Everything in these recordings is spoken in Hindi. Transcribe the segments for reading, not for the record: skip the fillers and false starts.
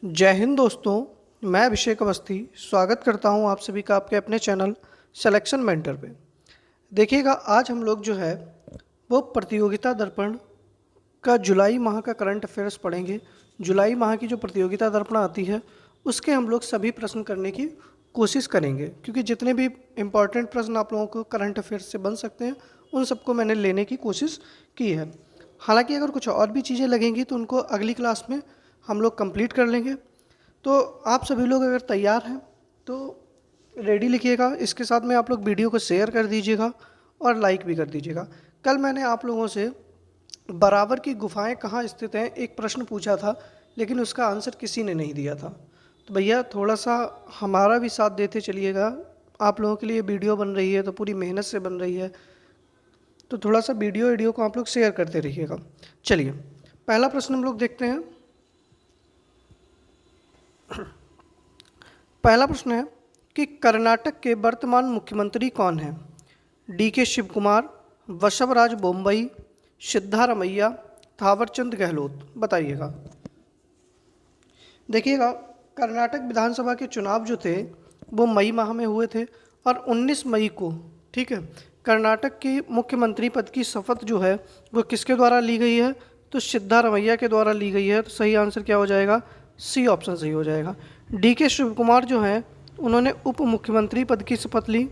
जय हिंद दोस्तों। मैं अभिषेक अवस्थी स्वागत करता हूं आप सभी का आपके अपने चैनल सिलेक्शन मेंटर पे। देखिएगा, आज हम लोग जो है वो प्रतियोगिता दर्पण का जुलाई माह का करंट अफेयर्स पढ़ेंगे। जुलाई माह की जो प्रतियोगिता दर्पण आती है उसके हम लोग सभी प्रश्न करने की कोशिश करेंगे, क्योंकि जितने भी इम्पॉर्टेंट प्रश्न आप लोगों को करंट अफेयर्स से बन सकते हैं उन सबको मैंने लेने की कोशिश की है। हालांकि अगर कुछ और भी चीज़ें लगेंगी तो उनको अगली क्लास में हम लोग कंप्लीट कर लेंगे। तो आप सभी लोग अगर तैयार हैं तो रेडी लिखिएगा। इसके साथ में आप लोग वीडियो को शेयर कर दीजिएगा और लाइक भी कर दीजिएगा। कल मैंने आप लोगों से बराबर की गुफाएं कहाँ स्थित हैं एक प्रश्न पूछा था, लेकिन उसका आंसर किसी ने नहीं दिया था। तो भैया थोड़ा सा हमारा भी साथ देते चलिएगा। आप लोगों के लिए वीडियो बन रही है तो पूरी मेहनत से बन रही है, तो थोड़ा सा वीडियो को आप लोग शेयर करते रहिएगा। चलिए, पहला प्रश्न हम लोग देखते हैं। पहला प्रश्न है कि कर्नाटक के वर्तमान मुख्यमंत्री कौन हैं? डी.के. शिव कुमार, वशवराज बोम्मई, सिद्धारमैया, थावरचंद गहलोत। बताइएगा। देखिएगा, कर्नाटक विधानसभा के चुनाव जो थे वो मई माह में हुए थे और 19 मई को, ठीक है, कर्नाटक की मुख्यमंत्री पद की शपथ जो है वो किसके द्वारा ली गई है? तो सिद्धारमैया के द्वारा ली गई है। तो सही आंसर क्या हो जाएगा? सी ऑप्शन सही हो जाएगा। डी.के. शिव कुमार जो हैं उन्होंने उप मुख्यमंत्री पद की शपथ ली।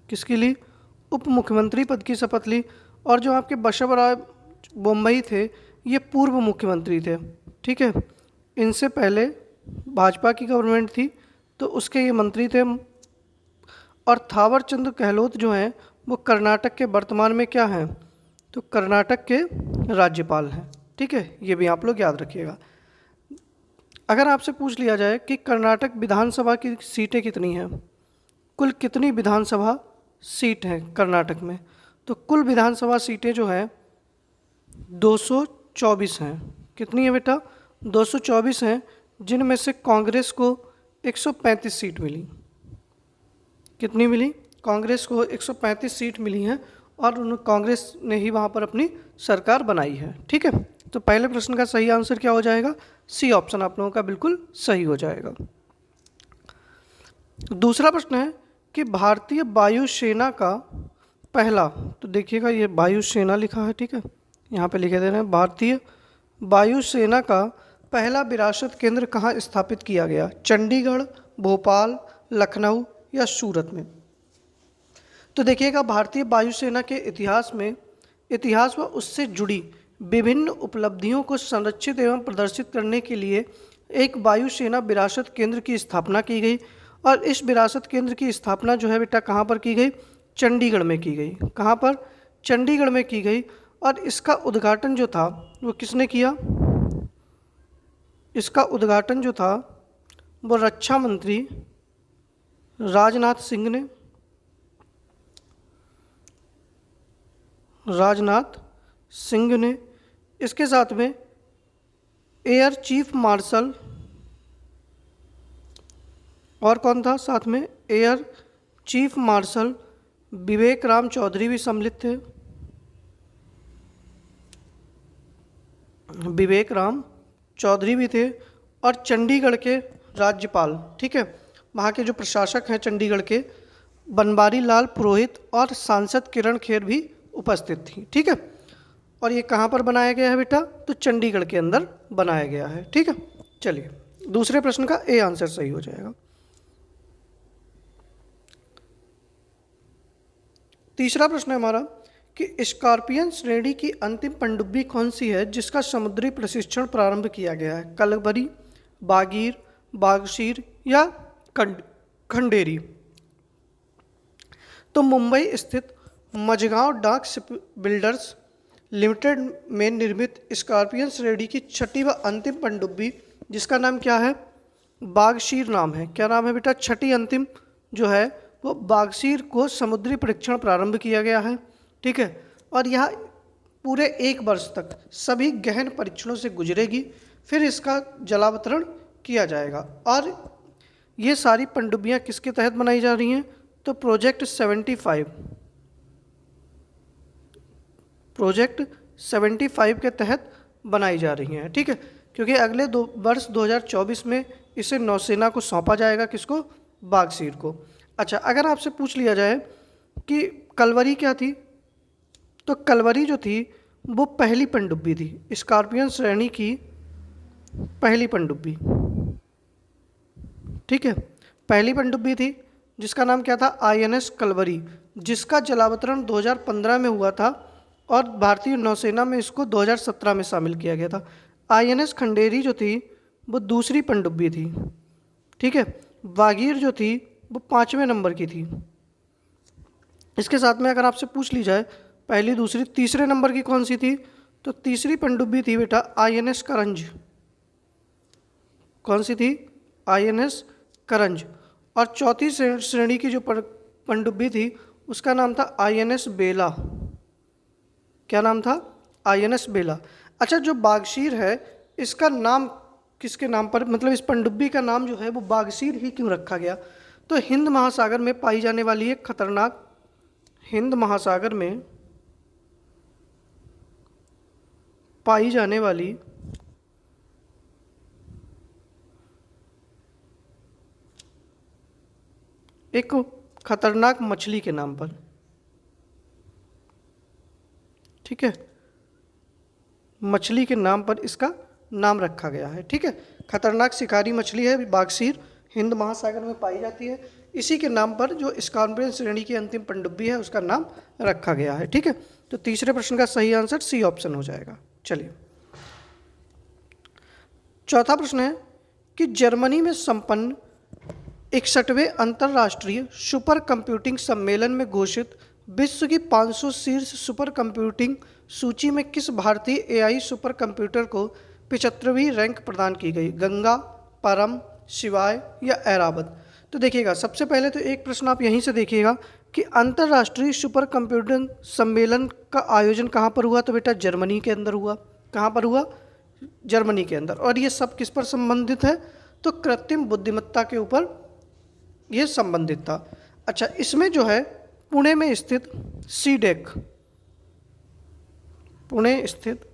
किसकी ली? उप मुख्यमंत्री पद की शपथ ली। और जो आपके बसवराज बोम्मई थे ये पूर्व मुख्यमंत्री थे, ठीक है, इनसे पहले भाजपा की गवर्नमेंट थी तो उसके ये मंत्री थे। और थावरचंद गहलोत जो हैं वो कर्नाटक के वर्तमान में क्या हैं? तो कर्नाटक के राज्यपाल हैं, ठीक है, ये भी आप लोग याद रखिएगा। अगर आपसे पूछ लिया जाए कि कर्नाटक विधानसभा की सीटें कितनी हैं, कुल कितनी विधानसभा सीट हैं कर्नाटक में, तो कुल विधानसभा सीटें जो हैं 224 हैं। कितनी है बेटा? 224 हैं, जिनमें से कांग्रेस को 135 सीट मिली। कितनी मिली? कांग्रेस को 135 सीट मिली हैं और उन कांग्रेस ने ही वहाँ पर अपनी सरकार बनाई है, ठीक है। तो पहले प्रश्न का सही आंसर क्या हो जाएगा? सी ऑप्शन आप लोगों का बिल्कुल सही हो जाएगा। दूसरा प्रश्न है कि भारतीय वायुसेना का पहला, तो देखिएगा ये वायुसेना लिखा है, ठीक है, यहाँ पे लिखे दे रहे हैं भारतीय वायुसेना का पहला विरासत केंद्र कहाँ स्थापित किया गया? चंडीगढ़, भोपाल, लखनऊ या सूरत में? तो देखिएगा, भारतीय वायुसेना के इतिहास व उससे जुड़ी विभिन्न उपलब्धियों को संरक्षित एवं प्रदर्शित करने के लिए एक वायुसेना विरासत केंद्र की स्थापना की गई। और इस विरासत केंद्र की स्थापना जो है बेटा कहाँ पर की गई? चंडीगढ़ में की गई। कहाँ पर? चंडीगढ़ में की गई। और इसका उद्घाटन जो था वो किसने किया? इसका उद्घाटन जो था वो रक्षा मंत्री राजनाथ सिंह ने। इसके साथ में एयर चीफ मार्शल, और कौन था साथ में? एयर चीफ मार्शल विवेक राम चौधरी भी सम्मिलित थे। विवेक राम चौधरी भी थे। और चंडीगढ़ के राज्यपाल, ठीक है, वहाँ के जो प्रशासक हैं चंडीगढ़ के, बनवारी लाल पुरोहित और सांसद किरण खेर भी उपस्थित थी, ठीक है। और ये कहाँ पर बनाया गया है बेटा? तो चंडीगढ़ के अंदर बनाया गया है, ठीक है। चलिए, दूसरे प्रश्न का ए आंसर सही हो जाएगा। तीसरा प्रश्न है हमारा कि स्कॉर्पियन श्रेणी की अंतिम पनडुब्बी कौन सी है जिसका समुद्री प्रशिक्षण प्रारंभ किया गया है? कलबरी, बागीर, बागशीर या खंडेरी? तो मुंबई स्थित मझगांव डाक शिप बिल्डर्स लिमिटेड में निर्मित स्कॉर्पियन श्रेणी की छठी व अंतिम पनडुब्बी, जिसका नाम क्या है? बागशीर नाम है। क्या नाम है बेटा? छठी अंतिम जो है वो बागशीर को समुद्री परीक्षण प्रारंभ किया गया है, ठीक है। और यह पूरे 1 वर्ष तक सभी गहन परीक्षणों से गुजरेगी, फिर इसका जलावतरण किया जाएगा। और ये सारी पनडुब्बियाँ किसके तहत बनाई जा रही हैं? तो प्रोजेक्ट 75 के तहत बनाई जा रही हैं, ठीक है। क्योंकि अगले वर्ष 2024 में इसे नौसेना को सौंपा जाएगा, किसको? बागशीर को। अच्छा, अगर आपसे पूछ लिया जाए कि कलवरी क्या थी, तो कलवरी जो थी वो पहली पनडुब्बी थी, स्कॉर्पियन श्रेणी की पहली पनडुब्बी। ठीक है, पहली पनडुब्बी थी जिसका नाम क्या था? INS कलवरी, जिसका जलावतरण 2015 में हुआ था और भारतीय नौसेना में इसको 2017 में शामिल किया गया था। INS खंडेरी जो थी वो दूसरी पनडुब्बी थी। ठीक है, वागीर जो थी वो 5वें नंबर की थी। इसके साथ में अगर आपसे पूछ ली जाए पहली, दूसरी, तीसरे नंबर की कौन सी थी, तो तीसरी पनडुब्बी थी बेटा INS करंज। कौन सी थी? INS करंज। और चौथी श्रेणी की जो पनडुब्बी थी उसका नाम था INS बेला। क्या नाम था? INS बेला। अच्छा, जो बागशीर है इसका नाम किसके नाम पर, मतलब इस पनडुब्बी का नाम जो है वो बागशीर ही क्यों रखा गया? तो हिंद महासागर में पाई जाने वाली एक खतरनाक, हिंद महासागर में पाई जाने वाली एक खतरनाक मछली के नाम पर। ठीक है, मछली के नाम पर इसका नाम रखा गया है। ठीक है, खतरनाक शिकारी मछली है बागशीर, हिंद महासागर में पाई जाती है, इसी के नाम पर जो स्कॉर्पियन श्रेणी की अंतिम पनडुब्बी है उसका नाम रखा गया है। ठीक है, तो तीसरे प्रश्न का सही आंसर सी ऑप्शन हो जाएगा। चलिए, चौथा प्रश्न है कि जर्मनी में संपन्न 61वें अंतर्राष्ट्रीय सुपर कंप्यूटिंग सम्मेलन में घोषित विश्व की 500 शीर्ष सुपर कंप्यूटिंग सूची में किस भारतीय AI सुपर कंप्यूटर को 75वीं रैंक प्रदान की गई? गंगा, परम, शिवाय या ऐरावत? तो देखिएगा, सबसे पहले तो एक प्रश्न आप यहीं से देखिएगा कि अंतर्राष्ट्रीय सुपर कंप्यूटिंग सम्मेलन का आयोजन कहाँ पर हुआ? तो बेटा जर्मनी के अंदर हुआ। कहाँ पर हुआ? जर्मनी के अंदर। और ये सब किस पर संबंधित है? तो कृत्रिम बुद्धिमत्ता के ऊपर ये संबंधित था। अच्छा, इसमें जो है पुणे में स्थित सीडेक, पुणे स्थित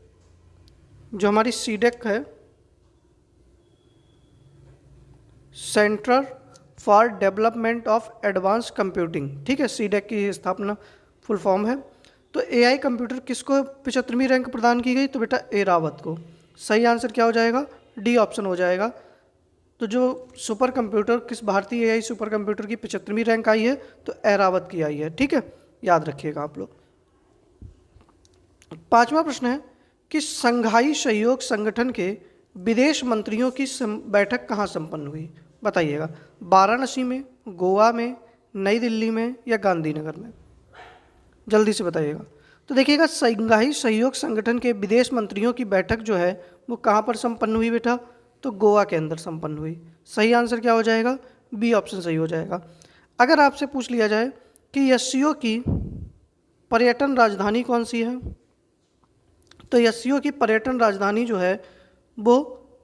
जो हमारी सीडेक है, centre for development of advance computing. ठीक है, सीडेक की स्थापना फुल फॉर्म है। तो AI कंप्यूटर किसको 75वीं रैंक प्रदान की गई? तो बेटा ऐरावत को। सही आंसर क्या हो जाएगा? डी ऑप्शन हो जाएगा। तो जो सुपर कंप्यूटर, किस भारतीय AI सुपर कंप्यूटर की 75वीं रैंक आई है? तो ऐरावत की आई है। ठीक है, याद रखिएगा आप लोग। पांचवा प्रश्न है कि संघाई सहयोग संगठन के विदेश मंत्रियों की बैठक कहाँ संपन्न हुई? बताइएगा, वाराणसी में, गोवा में, नई दिल्ली में या गांधीनगर में? जल्दी से बताइएगा। तो देखिएगा, संघाई सहयोग संगठन के विदेश मंत्रियों की बैठक जो है वो कहाँ पर संपन्न हुई बेटा? तो गोवा के अंदर संपन्न हुई। सही आंसर क्या हो जाएगा? बी ऑप्शन सही हो जाएगा। अगर आपसे पूछ लिया जाए कि SCO की पर्यटन राजधानी कौन सी है? तो SCO की पर्यटन राजधानी जो है वो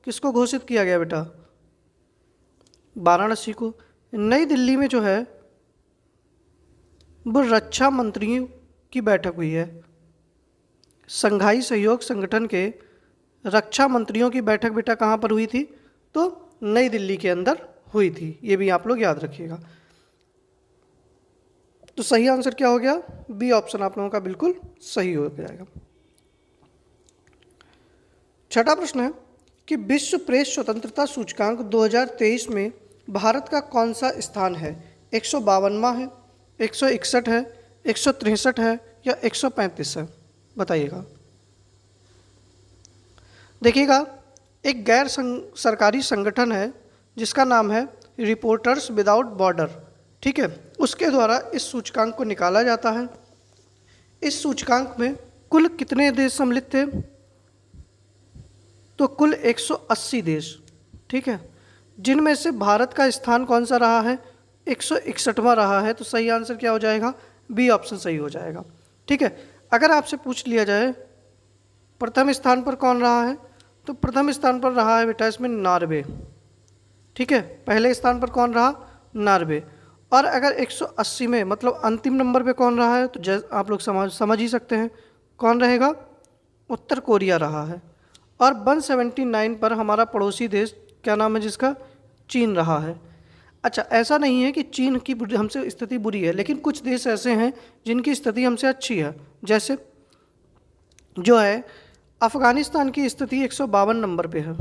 किसको घोषित किया गया बेटा? वाराणसी को। नई दिल्ली में जो है वो रक्षा मंत्रियों की बैठक हुई है। संघाई सहयोग संगठन के रक्षा मंत्रियों की बैठक बेटा कहाँ पर हुई थी? तो नई दिल्ली के अंदर हुई थी। ये भी आप लोग याद रखिएगा। तो सही आंसर क्या हो गया? बी ऑप्शन आप लोगों का बिल्कुल सही हो जाएगा। छठा प्रश्न है कि विश्व प्रेस स्वतंत्रता सूचकांक 2023 में भारत का कौन सा स्थान है? 152वां है, 161 है, 163 है या 135 है? बताइएगा। देखिएगा, एक गैर सरकारी संगठन है जिसका नाम है रिपोर्टर्स विदाउट बॉर्डर। ठीक है, उसके द्वारा इस सूचकांक को निकाला जाता है। इस सूचकांक में कुल कितने देश सम्मिलित थे? तो कुल 180 देश। ठीक है, जिनमें से भारत का स्थान कौन सा रहा है? 161वां रहा है। तो सही आंसर क्या हो जाएगा? बी ऑप्शन सही हो जाएगा। ठीक है, अगर आपसे पूछ लिया जाए प्रथम स्थान पर कौन रहा है? तो प्रथम स्थान पर रहा है बेटा इसमें नॉर्वे। ठीक है, पहले स्थान पर कौन रहा? नॉर्वे। और अगर 180 में मतलब अंतिम नंबर पे कौन रहा है? तो आप लोग समझ ही सकते हैं कौन रहेगा? उत्तर कोरिया रहा है। और 179 पर हमारा पड़ोसी देश क्या नाम है जिसका, चीन रहा है। अच्छा, ऐसा नहीं है कि चीन की हमसे स्थिति बुरी है, लेकिन कुछ देश ऐसे हैं जिनकी स्थिति हमसे अच्छी है। जैसे जो है अफगानिस्तान की स्थिति 152 नंबर पे है,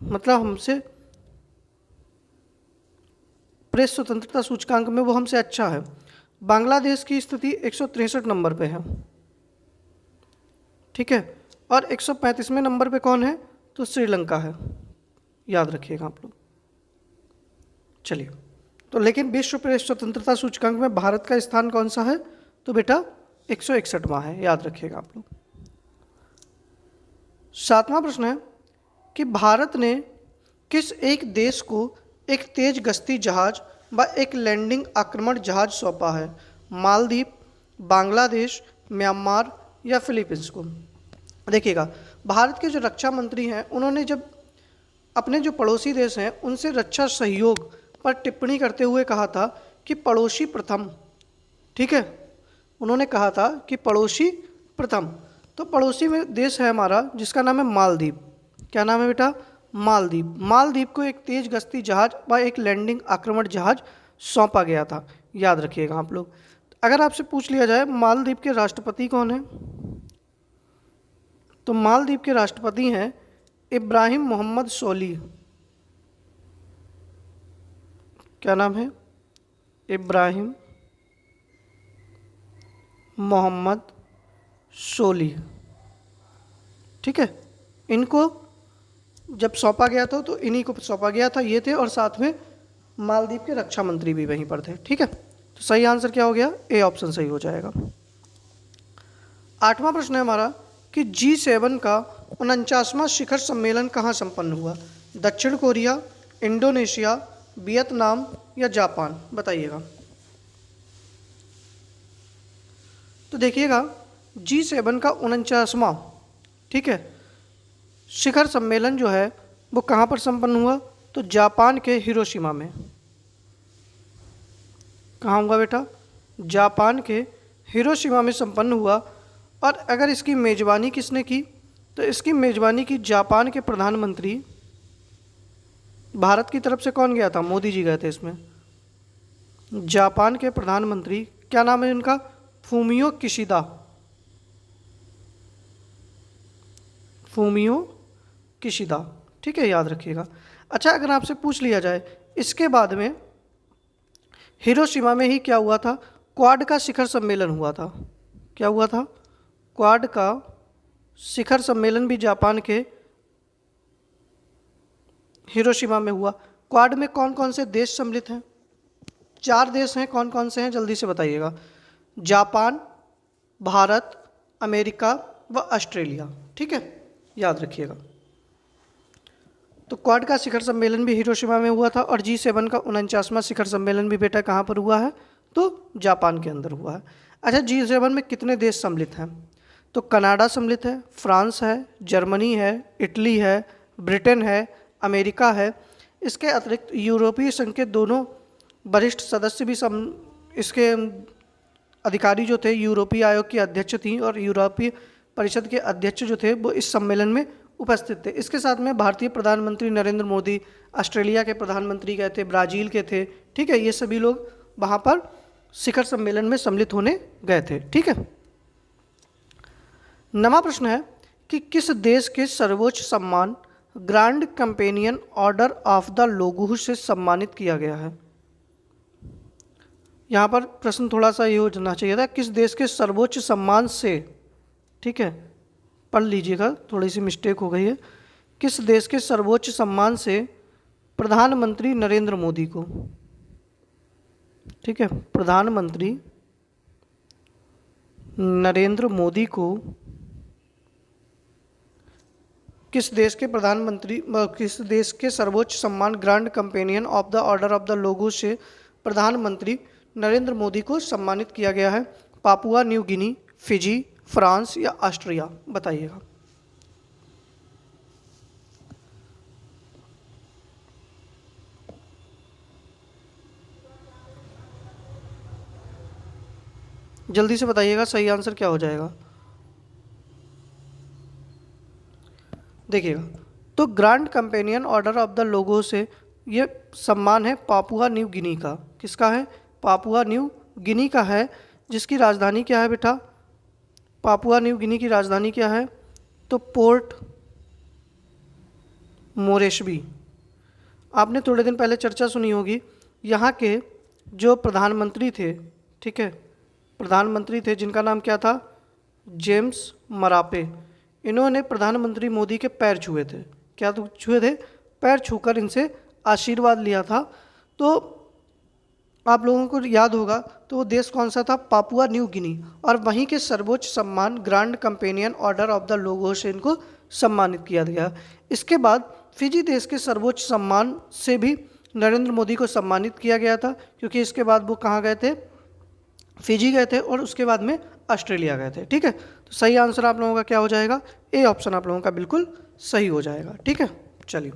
मतलब हमसे प्रेस स्वतंत्रता सूचकांक में वो हमसे अच्छा है। बांग्लादेश की स्थिति 163 नंबर पे है, ठीक है। और 135वें नंबर पे कौन है, तो श्रीलंका है, याद रखिएगा आप लोग। चलिए, तो लेकिन विश्व प्रेस स्वतंत्रता सूचकांक में भारत का स्थान कौन सा है, तो बेटा 161वां है, याद रखिएगा आप लोग। 7वां प्रश्न है कि भारत ने किस एक देश को एक तेज गश्ती जहाज व एक लैंडिंग आक्रमण जहाज सौंपा है, मालदीव, बांग्लादेश, म्यांमार या फिलीपींस को। देखिएगा, भारत के जो रक्षा मंत्री हैं उन्होंने जब अपने जो पड़ोसी देश हैं उनसे रक्षा सहयोग पर टिप्पणी करते हुए कहा था कि पड़ोसी प्रथम, ठीक है। उन्होंने कहा था कि पड़ोसी प्रथम। तो पड़ोसी में देश है हमारा जिसका नाम है मालदीव। क्या नाम है बेटा, मालदीव। मालदीव को एक तेज गश्ती जहाज व एक लैंडिंग आक्रमण जहाज सौंपा गया था, याद रखिएगा आप लोग। अगर आपसे पूछ लिया जाए मालदीव के राष्ट्रपति कौन है, तो मालदीव के राष्ट्रपति हैं इब्राहिम मोहम्मद सोली। क्या नाम है, इब्राहिम मोहम्मद सोली, ठीक है। इनको जब सौंपा गया था तो इन्हीं को सौंपा गया था, ये थे, और साथ में मालदीव के रक्षा मंत्री भी वहीं पर थे, ठीक है। तो सही आंसर क्या हो गया, ए ऑप्शन सही हो जाएगा। 8वां प्रश्न है हमारा कि G7 का 49वां शिखर सम्मेलन कहाँ संपन्न हुआ, दक्षिण कोरिया, इंडोनेशिया, वियतनाम या जापान, बताइएगा। तो देखिएगा, G7 का 49वां, ठीक है, शिखर सम्मेलन जो है वो कहाँ पर संपन्न हुआ, तो जापान के हिरोशिमा में। कहाँ हुआ बेटा, जापान के हिरोशिमा में संपन्न हुआ। और अगर इसकी मेज़बानी किसने की, तो इसकी मेज़बानी की जापान के प्रधानमंत्री, भारत की तरफ से कौन गया था, मोदी जी गए थे इसमें। जापान के प्रधानमंत्री, क्या नाम है इनका, फूमियो किशिदा। फूमियो किशिदा, ठीक है, याद रखिएगा। अच्छा, अगर आपसे पूछ लिया जाए इसके बाद में हिरोशिमा में ही क्या हुआ था, क्वाड का शिखर सम्मेलन हुआ था। क्या हुआ था, क्वाड का शिखर सम्मेलन भी जापान के हिरोशिमा में हुआ। क्वाड में कौन कौन से देश सम्मिलित हैं, 4 देश हैं, कौन कौन से हैं जल्दी से बताइएगा, जापान, भारत, अमेरिका व ऑस्ट्रेलिया, ठीक है, याद रखिएगा। तो क्वाड का शिखर सम्मेलन भी हिरोशिमा में हुआ था, और G7 का 49वां शिखर सम्मेलन भी बेटा कहाँ पर हुआ है, तो जापान के अंदर हुआ है। अच्छा, G7 में कितने देश सम्मिलित हैं, तो कनाडा सम्मिलित है, फ्रांस है, जर्मनी है, इटली है, ब्रिटेन है, अमेरिका है। इसके अतिरिक्त यूरोपीय संघ के दोनों वरिष्ठ सदस्य भी इसके अधिकारी जो थे, यूरोपीय आयोग की अध्यक्ष थी और यूरोपीय परिषद के अध्यक्ष जो थे वो इस सम्मेलन में उपस्थित थे। इसके साथ में भारतीय प्रधानमंत्री नरेंद्र मोदी, ऑस्ट्रेलिया के प्रधानमंत्री गए थे, ब्राज़ील के थे, ठीक है, ये सभी लोग वहाँ पर शिखर सम्मेलन में सम्मिलित होने गए थे, ठीक है। 9वां प्रश्न है कि किस देश के सर्वोच्च सम्मान grand companion order of the Logohu से सम्मानित किया गया है। यहाँ पर प्रश्न थोड़ा सा ये हो जाना चाहिए था, किस देश के सर्वोच्च सम्मान से, ठीक है, पढ़ लीजिएगा, थोड़ी सी मिस्टेक हो गई है। किस देश के सर्वोच्च सम्मान से प्रधानमंत्री नरेंद्र मोदी को, ठीक है, प्रधानमंत्री नरेंद्र मोदी को किस देश के सर्वोच्च सम्मान grand companion of the order of the Logohu से प्रधानमंत्री नरेंद्र मोदी को सम्मानित किया गया है, Papua New Guinea, Fiji, France या ऑस्ट्रिया, बताइएगा। जल्दी से बताइएगा, सही आंसर क्या हो जाएगा। देखिएगा, तो grand companion order of the logo से ये सम्मान है पापुआ न्यू गिनी का। किसका है? पापुआ न्यू गिनी का है, जिसकी राजधानी क्या है बेटा? पापुआ न्यू गिनी की राजधानी क्या है? तो पोर्ट मोरेस्बी। आपने थोड़े दिन पहले चर्चा सुनी होगी, यहाँ के जो प्रधानमंत्री थे, ठीक है, प्रधानमंत्री थे जिनका नाम क्या था? James Marape. इन्होंने प्रधानमंत्री मोदी के पैर छुए थे। क्या तो छुए थे? पैर छूकर इनसे आशीर्वाद लिया था। तो आप लोगों को याद होगा, तो वो देश कौन सा था? पापुआ न्यू गिनी। और वहीं के सर्वोच्च सम्मान grand companion order of the logo से इनको सम्मानित किया गया। इसके बाद फिजी देश के सर्वोच्च सम्मान से भी नरेंद्र मोदी को सम्मानित किया गया था, क्योंकि इसके बाद वो कहाँ गए थे? फिजी गए थे, और उसके बाद में ऑस्ट्रेलिया गए थे। ठीक है, तो सही आंसर आप लोगों का क्या हो जाएगा? ए ऑप्शन आप लोगों का बिल्कुल सही हो जाएगा। ठीक है, चलिए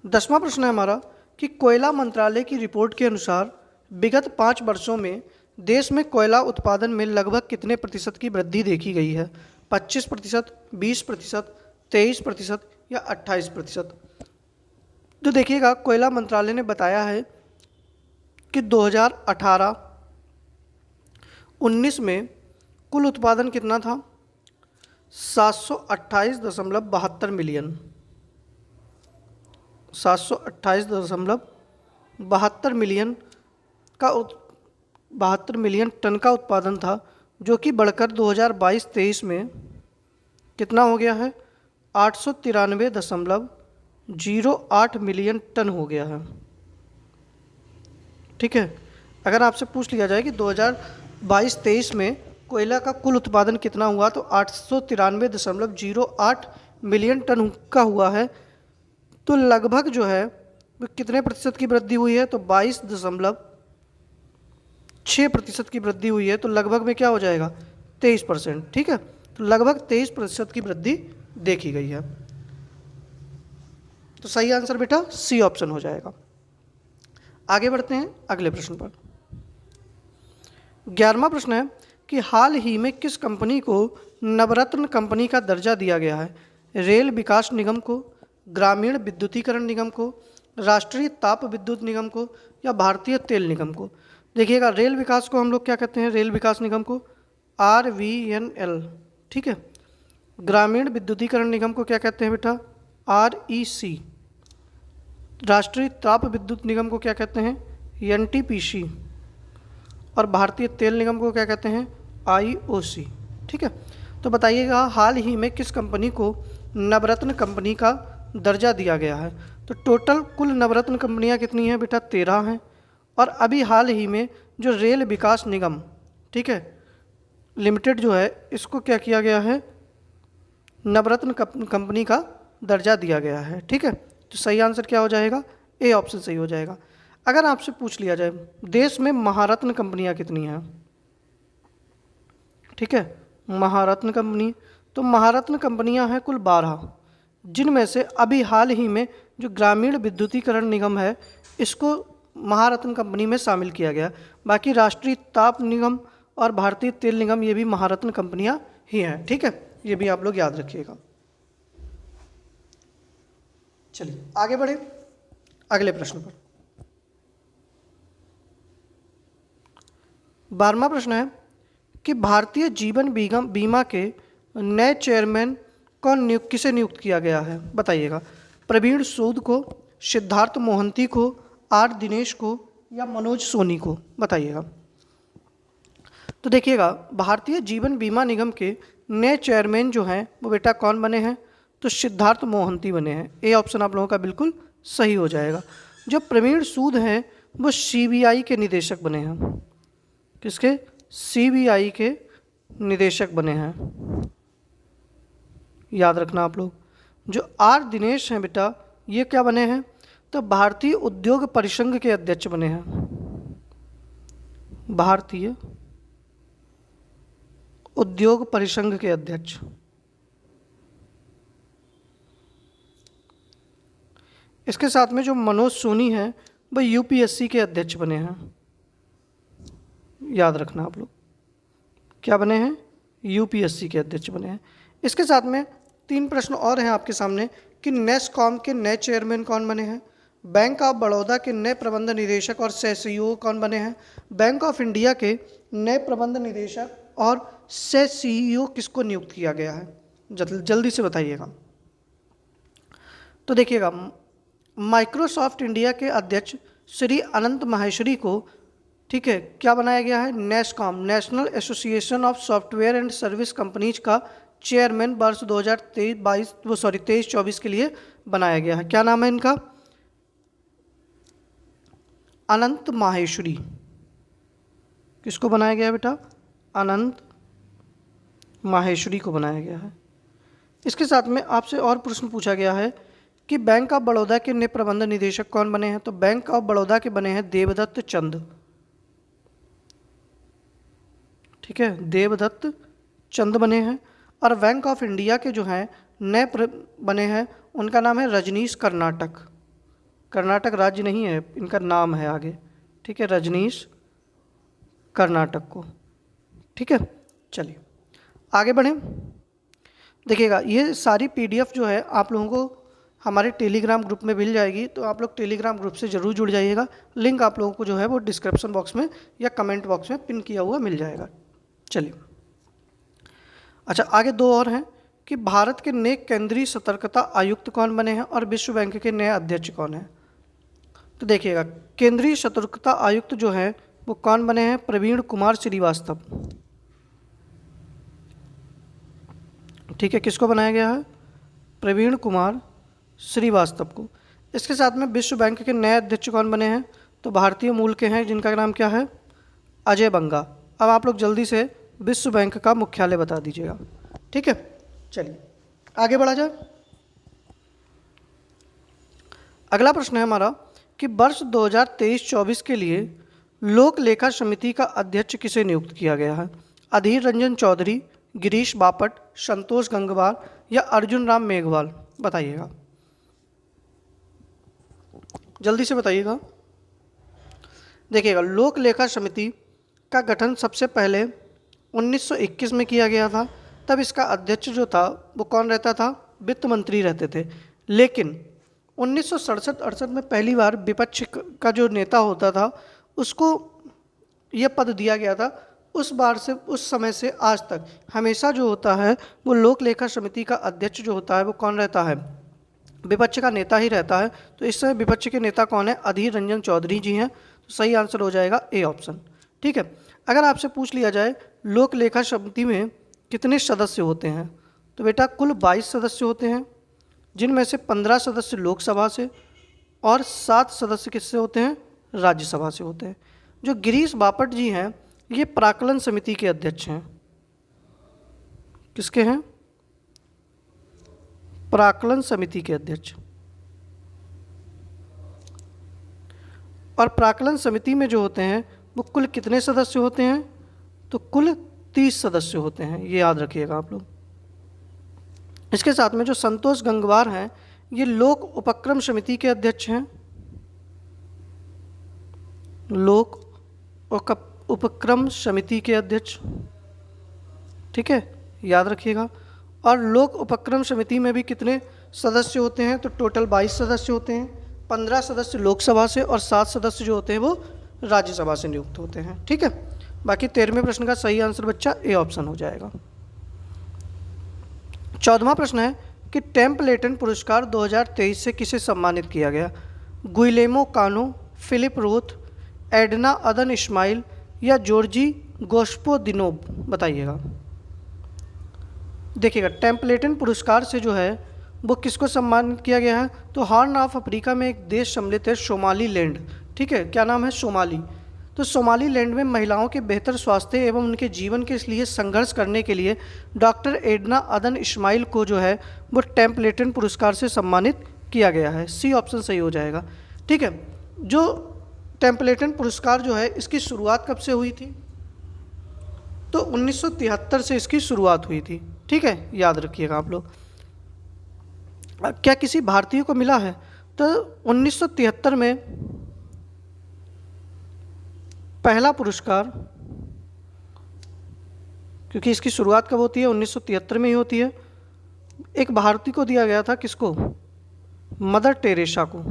10वां प्रश्न है हमारा कि कोयला मंत्रालय की रिपोर्ट के अनुसार विगत 5 वर्षों में देश में कोयला उत्पादन में लगभग कितने प्रतिशत की वृद्धि देखी गई है? 25%, 20%, 23% या 28%? तो देखिएगा, कोयला मंत्रालय ने बताया है कि 2018-19 में कुल उत्पादन कितना था? 728.72 मिलियन, 728.72 मिलियन का 72 मिलियन टन का उत्पादन था, जो कि बढ़कर 2022-23 में कितना हो गया है? 893.08 मिलियन टन हो गया है। ठीक है, अगर आपसे पूछ लिया जाए कि 2022-23 में कोयला का कुल उत्पादन कितना हुआ, तो 893.08 मिलियन टन का हुआ है। तो लगभग जो है वो कितने प्रतिशत की वृद्धि हुई है? तो 22.6% की वृद्धि हुई है। तो लगभग में क्या हो जाएगा? 23%। ठीक है, तो लगभग 23% की वृद्धि देखी गई है। तो सही आंसर बेटा सी ऑप्शन हो जाएगा। आगे बढ़ते हैं अगले प्रश्न पर। 11वां प्रश्न है कि हाल ही में किस कंपनी को नवरत्न कंपनी का दर्जा दिया गया है? रेल विकास निगम को, ग्रामीण विद्युतीकरण निगम को, राष्ट्रीय ताप विद्युत निगम को, या भारतीय तेल निगम को? देखिएगा, रेल विकास को हम लोग क्या कहते हैं? रेल विकास निगम को RVNL। ठीक है, ग्रामीण विद्युतीकरण निगम को क्या कहते हैं बेटा? REC। राष्ट्रीय ताप विद्युत निगम को क्या कहते हैं? NTPC। और भारतीय तेल निगम को क्या कहते हैं? IOC। ठीक है, तो बताइएगा हाल ही में किस कंपनी को नवरत्न कंपनी का दर्जा दिया गया है? तो टोटल कुल नवरत्न कंपनियां कितनी हैं बेटा? 13 हैं। और अभी हाल ही में जो रेल विकास निगम, ठीक है, लिमिटेड जो है, इसको क्या किया गया है? नवरत्न कंपनी का दर्जा दिया गया है। ठीक है, तो सही आंसर क्या हो जाएगा? ए ऑप्शन सही हो जाएगा। अगर आपसे पूछ लिया जाए देश में महारत्न कंपनियां कितनी हैं? ठीक है, महारत्न कंपनी, तो महारत्न कंपनियां हैं कुल 12, जिनमें से अभी हाल ही में जो ग्रामीण विद्युतीकरण निगम है, इसको महारत्न कंपनी में शामिल किया गया। बाकी राष्ट्रीय ताप निगम और भारतीय तेल निगम ये भी महारत्न कंपनियां ही हैं। ठीक है, ये भी आप लोग याद रखिएगा। चलिए आगे बढ़े अगले प्रश्न पर। 12वां प्रश्न है कि भारतीय जीवन बीमा के नए चेयरमैन किसे नियुक्त किया गया है? बताइएगा, प्रवीण सूद को, सिद्धार्थ मोहंती को, आर दिनेश को, या मनोज सोनी को? बताइएगा। तो देखिएगा, भारतीय जीवन बीमा निगम के नए चेयरमैन जो हैं वो बेटा कौन बने हैं? तो सिद्धार्थ मोहंती बने हैं। ए ऑप्शन आप लोगों का बिल्कुल सही हो जाएगा। जो प्रवीण सूद हैं वो CBI के निदेशक बने हैं। किसके? CBI के निदेशक बने हैं, याद रखना आप लोग। जो आर दिनेश हैं बेटा, ये क्या बने हैं? तो भारतीय उद्योग परिसंघ के अध्यक्ष बने हैं। भारतीय उद्योग परिसंघ के अध्यक्ष। इसके साथ में जो मनोज सोनी हैं वह UPSC के अध्यक्ष बने हैं। याद रखना आप लोग, क्या बने हैं? UPSC के अध्यक्ष बने हैं। इसके साथ में 3 प्रश्न और हैं आपके सामने कि नेस्कॉम के नए चेयरमैन कौन बने हैं, बैंक ऑफ बड़ौदा के नए प्रबंध निदेशक और सह सीईओ कौन बने हैं, बैंक ऑफ इंडिया के नए प्रबंध निदेशक और सह सीईओ किसको नियुक्त किया गया है, जल्दी से बताइएगा। तो देखिएगा, माइक्रोसॉफ्ट इंडिया के अध्यक्ष श्री अनंत माहेश्वरी को, ठीक है, क्या बनाया गया है, NASSCOM national association of software and service companies का चेयरमैन वर्ष 2023-24 के लिए बनाया गया है। क्या नाम है इनका, अनंत माहेश्वरी। किसको बनाया गया है बेटा, अनंत माहेश्वरी को बनाया गया है। इसके साथ में आपसे और प्रश्न पूछा गया है कि बैंक ऑफ बड़ौदा के नए प्रबंध निदेशक कौन बने हैं, तो बैंक ऑफ बड़ौदा के बने हैं देवदत्त चंद, ठीक है, देवदत्त चंद बने हैं। और बैंक ऑफ इंडिया के जो हैं नए बने हैं, उनका नाम है रजनीश कर्नाटक। कर्नाटक राज्य नहीं है, इनका नाम है आगे, ठीक है, रजनीश कर्नाटक को, ठीक है। चलिए आगे बढ़ें। देखिएगा, ये सारी PDF जो है आप लोगों को हमारे टेलीग्राम ग्रुप में मिल जाएगी, तो आप लोग टेलीग्राम ग्रुप से ज़रूर जुड़ जाइएगा। लिंक आप लोगों को जो है वो डिस्क्रिप्शन बॉक्स में या कमेंट बॉक्स में पिन किया हुआ मिल जाएगा। चलिए, अच्छा आगे 2 और हैं कि भारत के नए केंद्रीय सतर्कता आयुक्त कौन बने हैं और विश्व बैंक के नए अध्यक्ष कौन हैं। तो देखिएगा, केंद्रीय सतर्कता आयुक्त जो हैं वो कौन बने हैं, प्रवीण कुमार श्रीवास्तव, ठीक है, किसको बनाया गया है, प्रवीण कुमार श्रीवास्तव को। इसके साथ में विश्व बैंक के नए अध्यक्ष कौन बने हैं, तो भारतीय मूल के हैं, जिनका नाम क्या है, अजय बंगा। अब आप लोग जल्दी से विश्व बैंक का मुख्यालय बता दीजिएगा, ठीक है। चलिए आगे बढ़ा जाए। अगला प्रश्न है हमारा कि वर्ष 2023-24 के लिए लोक लेखा समिति का अध्यक्ष किसे नियुक्त किया गया है, अधीर रंजन चौधरी, गिरीश बापट, संतोष गंगवार या अर्जुन राम मेघवाल, बताइएगा, जल्दी से बताइएगा। देखिएगा, लोक लेखा समिति का गठन सबसे पहले 1921 में किया गया था। तब इसका अध्यक्ष जो था वो कौन रहता था, वित्त मंत्री रहते थे। लेकिन 1967-68 में पहली बार विपक्ष का जो नेता होता था उसको यह पद दिया गया था। उस बार से, उस समय से आज तक हमेशा जो होता है वो लोक लेखा समिति का अध्यक्ष जो होता है वो कौन रहता है, विपक्ष का नेता ही रहता है। तो इस समय विपक्ष के नेता कौन है, अधीर रंजन चौधरी जी हैं। तो सही आंसर हो जाएगा ए ऑप्शन, ठीक है। अगर आपसे पूछ लिया जाए लोक लेखा समिति में कितने सदस्य होते हैं, तो बेटा कुल 22 सदस्य होते हैं, जिनमें से 15 सदस्य लोकसभा से और 7 सदस्य किससे होते हैं, राज्यसभा से होते हैं। जो गिरीश बापट जी हैं ये प्राक्कलन समिति के अध्यक्ष हैं। किसके हैं, प्राक्कलन समिति के अध्यक्ष। और प्राक्कलन समिति में जो होते हैं वो कुल कितने सदस्य होते हैं, तो कुल 30 सदस्य होते हैं, ये याद रखिएगा आप लोग। इसके साथ में जो संतोष गंगवार हैं ये लोक उपक्रम समिति के अध्यक्ष हैं, लोक उपक्रम समिति के अध्यक्ष, ठीक है, याद रखिएगा। और लोक उपक्रम समिति में भी कितने सदस्य होते हैं, तो टोटल 22 सदस्य होते हैं। 15 सदस्य लोकसभा से और 7 सदस्य जो होते हैं वो राज्यसभा से नियुक्त होते हैं, ठीक है। बाकी 13वें प्रश्न का सही आंसर बच्चा ए ऑप्शन हो जाएगा। 14वां प्रश्न है कि टेम्पलेटन पुरस्कार 2023 से किसे सम्मानित किया गया, गुइलेमो कानो, फिलिप रोथ, एडना अदन इस्माइल या जॉर्जी गोस्पोदिनोव, बताइएगा। देखिएगा, टेम्पलेटन पुरस्कार से जो है वो किसको सम्मानित किया गया है, तो हॉर्न ऑफ अफ्रीका में एक देश सम्मिलित है, सोमाली लैंड, ठीक है, क्या नाम है, सोमाली। तो सोमाली लैंड में महिलाओं के बेहतर स्वास्थ्य एवं उनके जीवन के लिए संघर्ष करने के लिए डॉक्टर एडना अदन इस्माइल को जो है वो टेम्पलेटन पुरस्कार से सम्मानित किया गया है। सी ऑप्शन सही हो जाएगा, ठीक है। जो टेम्पलेटन पुरस्कार जो है इसकी शुरुआत कब से हुई थी, तो 1973 से इसकी शुरुआत हुई थी, ठीक है, याद रखिएगा आप लोग। क्या किसी भारतीय को मिला है, तो 1973 में पहला पुरस्कार, क्योंकि इसकी शुरुआत कब होती है, 1973 में ही होती है, एक भारतीय को दिया गया था, किसको? मदर टेरेसा को।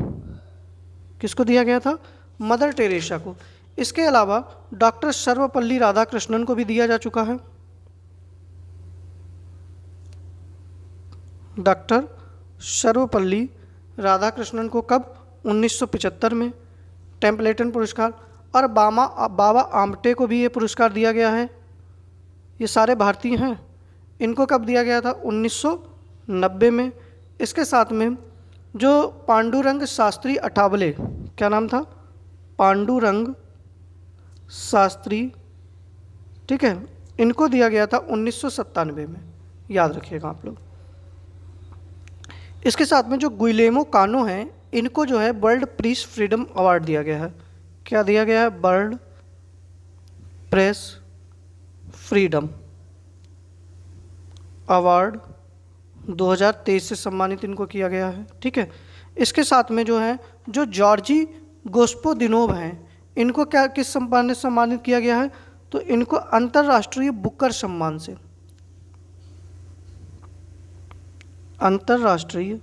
किसको दिया गया था? मदर टेरेसा को। इसके अलावा डॉक्टर सर्वपल्ली राधाकृष्णन को भी दिया जा चुका है। डॉक्टर सर्वपल्ली राधाकृष्णन को कब? 1975 में टेम्पलेटन पुरस्कार। और बाबा आमटे को भी ये पुरस्कार दिया गया है। ये सारे भारतीय हैं। इनको कब दिया गया था? 1990 में। इसके साथ में जो पांडुरंग शास्त्री अठावले, क्या नाम था? पांडुरंग शास्त्री, ठीक है, इनको दिया गया था 1997 में, याद रखिएगा आप लोग। इसके साथ में जो गुइलेमो कानो हैं, इनको जो है वर्ल्ड प्रेस फ्रीडम अवार्ड दिया गया है। क्या दिया गया है? वर्ल्ड प्रेस फ्रीडम अवार्ड 2023 से सम्मानित इनको किया गया है, ठीक है। इसके साथ में जो है, जो जॉर्जी गोस्पोदिनोव हैं, इनको क्या, किस सम्मान से सम्मानित किया गया है? तो इनको अंतर्राष्ट्रीय बुकर सम्मान से, अंतर्राष्ट्रीय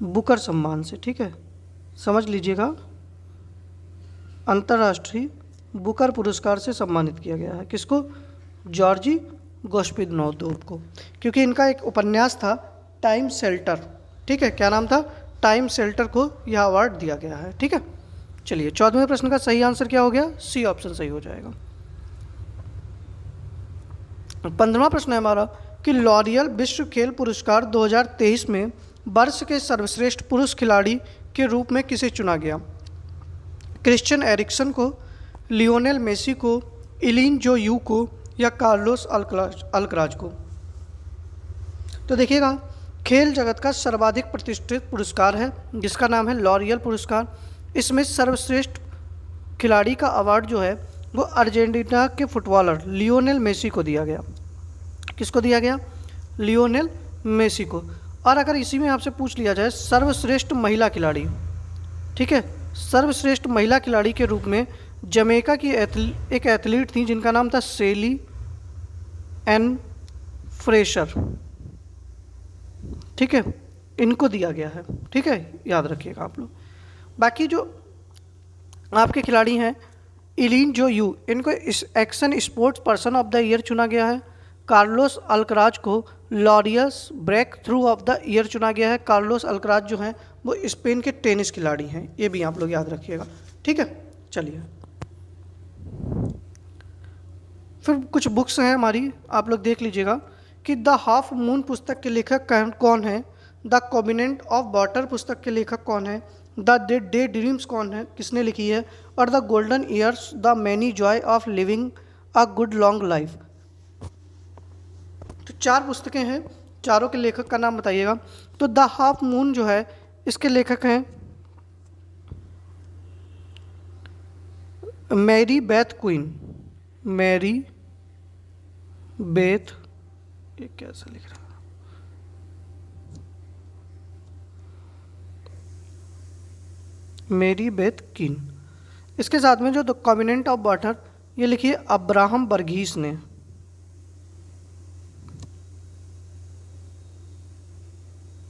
बुकर सम्मान से, ठीक है, समझ लीजिएगा, अंतर्राष्ट्रीय बुकर पुरस्कार से सम्मानित किया गया है। किसको? जॉर्जी गोस्पोदिनोव को, क्योंकि इनका एक उपन्यास था टाइम शेल्टर, ठीक है। क्या नाम था? टाइम शेल्टर को यह अवार्ड दिया गया है, ठीक है। चलिए 14वें प्रश्न का सही आंसर क्या हो गया? सी ऑप्शन सही हो जाएगा। 15वां प्रश्न है हमारा कि लॉरियल विश्व खेल पुरस्कार 2023 में वर्ष के सर्वश्रेष्ठ पुरुष खिलाड़ी के रूप में किसे चुना गया? क्रिश्चियन एरिक्सन को, लियोनेल मेसी को, इलिन जो यू को, या कार्लोस अल्कराज को? तो देखिएगा, खेल जगत का सर्वाधिक प्रतिष्ठित पुरस्कार है जिसका नाम है लॉरियल पुरस्कार। इसमें सर्वश्रेष्ठ खिलाड़ी का अवार्ड जो है वो अर्जेंटीना के फुटबॉलर लियोनेल मेसी को दिया गया। किसको दिया गया? लियोनेल मेसी को। और अगर इसी में आपसे पूछ लिया जाए सर्वश्रेष्ठ महिला खिलाड़ी, ठीक है, सर्वश्रेष्ठ महिला खिलाड़ी के रूप में जमैका की एक एथलीट थी जिनका नाम था सेली एन फ्रेशर, ठीक है, इनको दिया गया है, ठीक है, याद रखिएगा आप लोग। बाकी जो आपके खिलाड़ी हैं इलिन जो यू, इनको इस action sports person of the year चुना गया है। कार्लोस अल्कराज को Laureus breakthrough of the year चुना गया है। कार्लोस अल्कराज जो हैं वो स्पेन के टेनिस खिलाड़ी हैं, ये भी आप लोग याद रखिएगा, ठीक है। चलिए फिर कुछ बुक्स हैं हमारी, आप लोग देख लीजिएगा कि द हाफ मून पुस्तक के लेखक कौन है, द कॉबिनेंट ऑफ वाटर पुस्तक के लेखक कौन है, द डे ड्रीम्स कौन है, किसने लिखी है, और the golden years the many Joy of living a good long life. तो 4 पुस्तकें हैं, चारों के लेखक का नाम बताइएगा। तो द हाफ मून जो है इसके लेखक हैं Mary Beth Queen, Mary Beth, ये कैसा लिख रहा है, मैरी बेथ क्वीन। इसके साथ में जो द कॉबिनेंट ऑफ वाटर ये लिखिए अब्राहम बर्गीस ने,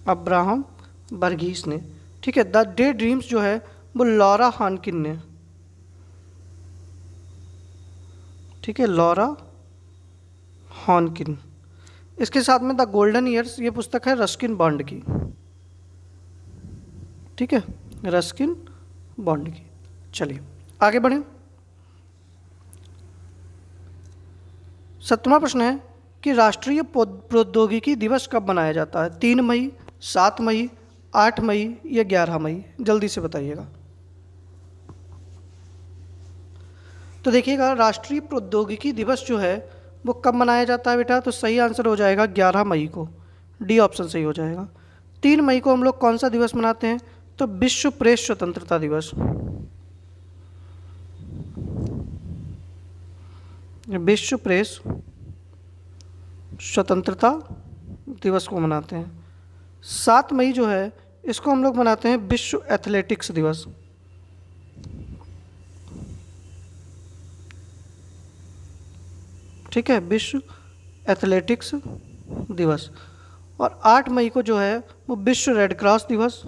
अब्राहम बर्गीस ने, ठीक है। द डे ड्रीम्स जो है वो लॉरा हानकिन ने, ठीक है, लॉरा हॉनकिन। इसके साथ में द गोल्डन ईयर्स ये पुस्तक है रस्किन बॉन्ड की, ठीक है, रस्किन बॉन्ड की। चलिए आगे बढ़ें। 7वां प्रश्न है कि राष्ट्रीय प्रौद्योगिकी दिवस कब मनाया जाता है? 3 मई, 7 मई, 8 मई या 11 मई? जल्दी से बताइएगा। तो देखिएगा राष्ट्रीय प्रौद्योगिकी दिवस जो है वो कब मनाया जाता है बेटा? तो सही आंसर हो जाएगा 11 मई को, डी ऑप्शन सही हो जाएगा। 3 मई को हम लोग कौन सा दिवस मनाते हैं? तो विश्व प्रेस स्वतंत्रता दिवस, विश्व प्रेस स्वतंत्रता दिवस को मनाते हैं। 7 मई जो है इसको हम लोग मनाते हैं विश्व एथलेटिक्स दिवस, ठीक है, विश्व एथलेटिक्स दिवस। और 8 मई को जो है वो विश्व रेड क्रॉस दिवस।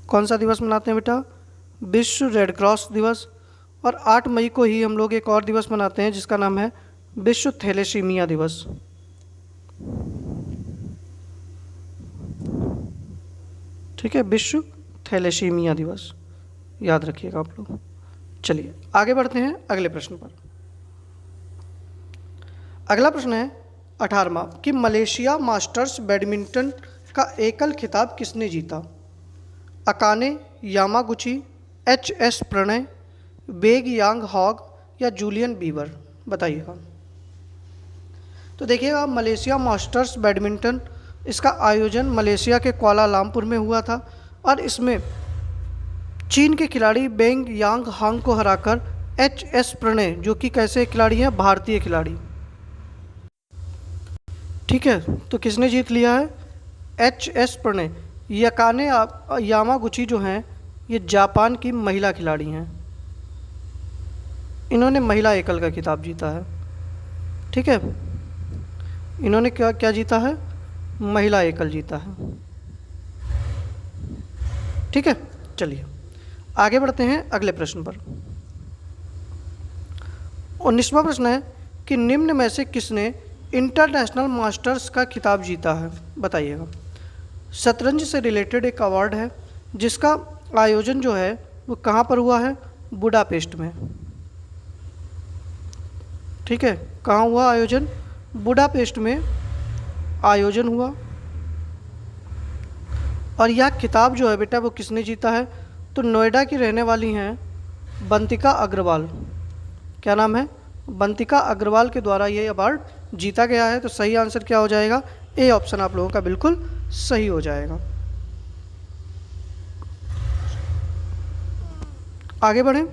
कौन सा दिवस मनाते हैं बेटा? विश्व रेड क्रॉस दिवस। और 8 मई को ही हम लोग एक और दिवस मनाते हैं जिसका नाम है विश्व थैलेसीमिया दिवस। ठीक है, विश्व थैलेसीमिया दिवस, याद रखिएगा आप लोग। चलिए आगे बढ़ते हैं अगले प्रश्न पर। अगला प्रश्न है 18वां कि मलेशिया मास्टर्स बैडमिंटन का एकल खिताब किसने जीता? Akane Yamaguchi, HS. प्रणय, बेग यांग हॉग या जूलियन बीबर? बताइएगा। तो देखिएगा, मलेशिया मास्टर्स बैडमिंटन, इसका आयोजन मलेशिया के कुआलालंपुर में हुआ था और इसमें चीन के खिलाड़ी बेंग यांग हांग को हराकर एच.एस. प्रणय, जो कि कैसे खिलाड़ी हैं? भारतीय खिलाड़ी। ठीक है, तो किसने जीत लिया है? एच.एस. प्रणय। यकाने यामागुची जो हैं ये जापान की महिला खिलाड़ी हैं, इन्होंने महिला एकल का खिताब जीता है। ठीक है, इन्होंने क्या क्या जीता है? महिला एकल जीता है। ठीक है, चलिए आगे बढ़ते हैं अगले प्रश्न पर। 19वां प्रश्न है कि निम्न में से किसने इंटरनेशनल मास्टर्स का खिताब जीता है? बताइएगा। शतरंज से रिलेटेड एक अवार्ड है जिसका आयोजन जो है वो कहाँ पर हुआ है? बुडापेस्ट में। ठीक है, कहाँ हुआ आयोजन? बुडापेस्ट में आयोजन हुआ। और यह खिताब जो है बेटा वो किसने जीता है? तो नोएडा की रहने वाली हैं बंतिका अग्रवाल। क्या नाम है? बंतिका अग्रवाल के द्वारा ये अवार्ड जीता गया है। तो सही आंसर क्या हो जाएगा? ए ऑप्शन आप लोगों का बिल्कुल सही हो जाएगा। आगे बढ़ें।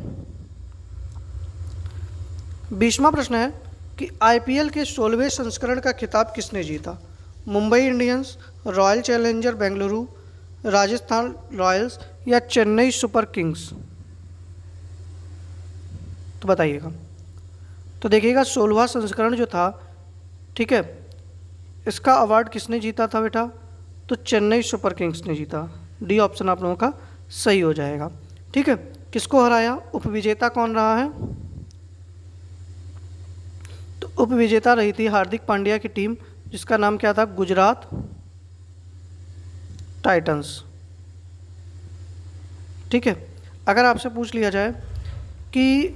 20वां प्रश्न है कि आईपीएल के 16वें संस्करण का खिताब किसने जीता? Mumbai Indians, royal challenger Bengaluru, Rajasthan Royals या चेन्नई सुपर किंग्स? तो बताइएगा। तो देखिएगा, 16वां संस्करण जो था, ठीक है, इसका अवार्ड किसने जीता था बेटा? तो चेन्नई सुपर किंग्स ने जीता। डी ऑप्शन आप लोगों का सही हो जाएगा। ठीक है, किसको हराया? उपविजेता कौन रहा है? तो उपविजेता रही थी हार्दिक पांड्या की टीम, जिसका नाम क्या था? गुजरात टाइटंस। ठीक है, अगर आपसे पूछ लिया जाए कि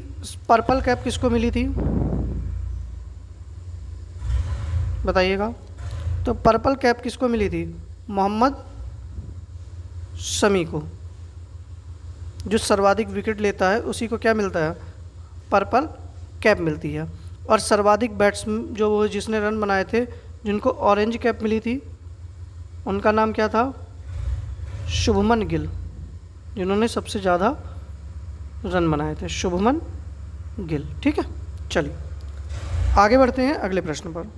पर्पल कैप किसको मिली थी? बताइएगा। तो पर्पल कैप किसको मिली थी? मोहम्मद शमी को। जो सर्वाधिक विकेट लेता है उसी को क्या मिलता है? पर्पल कैप मिलती है। और सर्वाधिक बैट्समैन जो वो जिसने रन बनाए थे, जिनको ऑरेंज कैप मिली थी, उनका नाम क्या था? शुभमन गिल, जिन्होंने सबसे ज़्यादा रन बनाए थे, शुभमन गिल। ठीक है, चलिए आगे बढ़ते हैं अगले प्रश्न पर।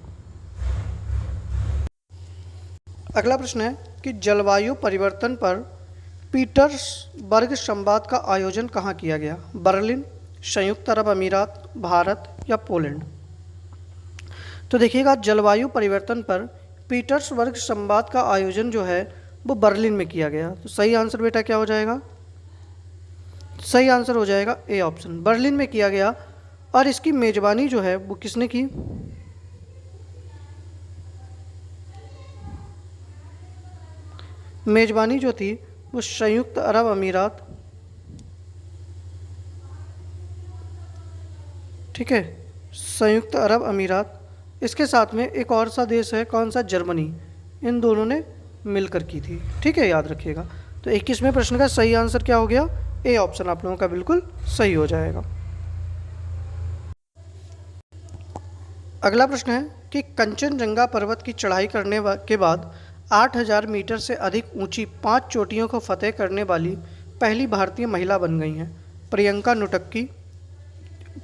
अगला प्रश्न है कि जलवायु परिवर्तन पर पीटर्सबर्ग संवाद का आयोजन कहाँ किया गया? बर्लिन, संयुक्त अरब अमीरात, भारत या पोलैंड? तो देखिएगा, जलवायु परिवर्तन पर पीटर्सबर्ग संवाद का आयोजन जो है वो बर्लिन में किया गया। तो सही आंसर बेटा क्या हो जाएगा? सही आंसर हो जाएगा ए ऑप्शन, बर्लिन में किया गया। और इसकी मेज़बानी जो है वो किसने की? मेज़बानी जो थी वो संयुक्त अरब अमीरात, ठीक है, संयुक्त अरब अमीरात, इसके साथ में एक और सा देश है, कौन सा? जर्मनी। इन दोनों ने मिलकर की थी। ठीक है, याद रखिएगा। तो 21वें प्रश्न का सही आंसर क्या हो गया? ए ऑप्शन आप लोगों का बिल्कुल सही हो जाएगा। अगला प्रश्न है कि कंचनजंगा पर्वत की चढ़ाई करने के बाद 8000 मीटर से अधिक ऊंची 5 चोटियों को फतेह करने वाली पहली भारतीय महिला बन गई हैं। प्रियंका नुटक्की,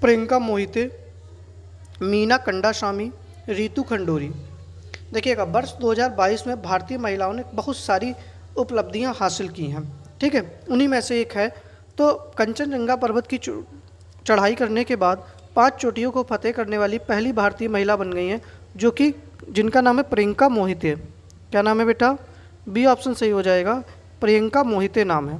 प्रियंका मोहिते, मीना कंडास्वामी, रितु खंडोरी। देखिएगा, वर्ष 2022 में भारतीय महिलाओं ने बहुत सारी उपलब्धियां हासिल की हैं। ठीक है, उन्हीं में से एक है तो कंचनजंगा पर्वत की चढ़ाई करने के बाद 5 चोटियों को फतेह करने वाली पहली भारतीय महिला बन गई हैं, जो कि जिनका नाम है प्रियंका मोहिते। क्या नाम है बेटा? बी ऑप्शन सही हो जाएगा, प्रियंका मोहिते नाम है।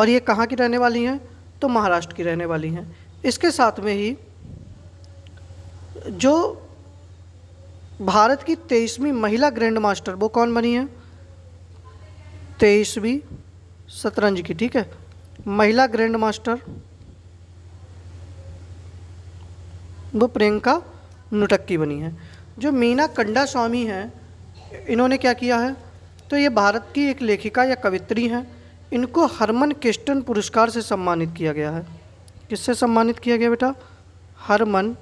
और ये कहाँ की रहने वाली हैं? तो महाराष्ट्र की रहने वाली हैं। इसके साथ में ही जो भारत की 23वीं महिला ग्रैंड मास्टर वो कौन बनी है? 23वीं शतरंज की, ठीक है, महिला ग्रैंड मास्टर वो प्रियंका नुटक्की बनी है। जो मीना कंडा स्वामी हैं, इन्होंने क्या किया है? तो ये भारत की एक लेखिका या कवित्री हैं। इनको हरमन केस्टन पुरस्कार से सम्मानित किया गया है। किससे सम्मानित किया गया बेटा? हरमन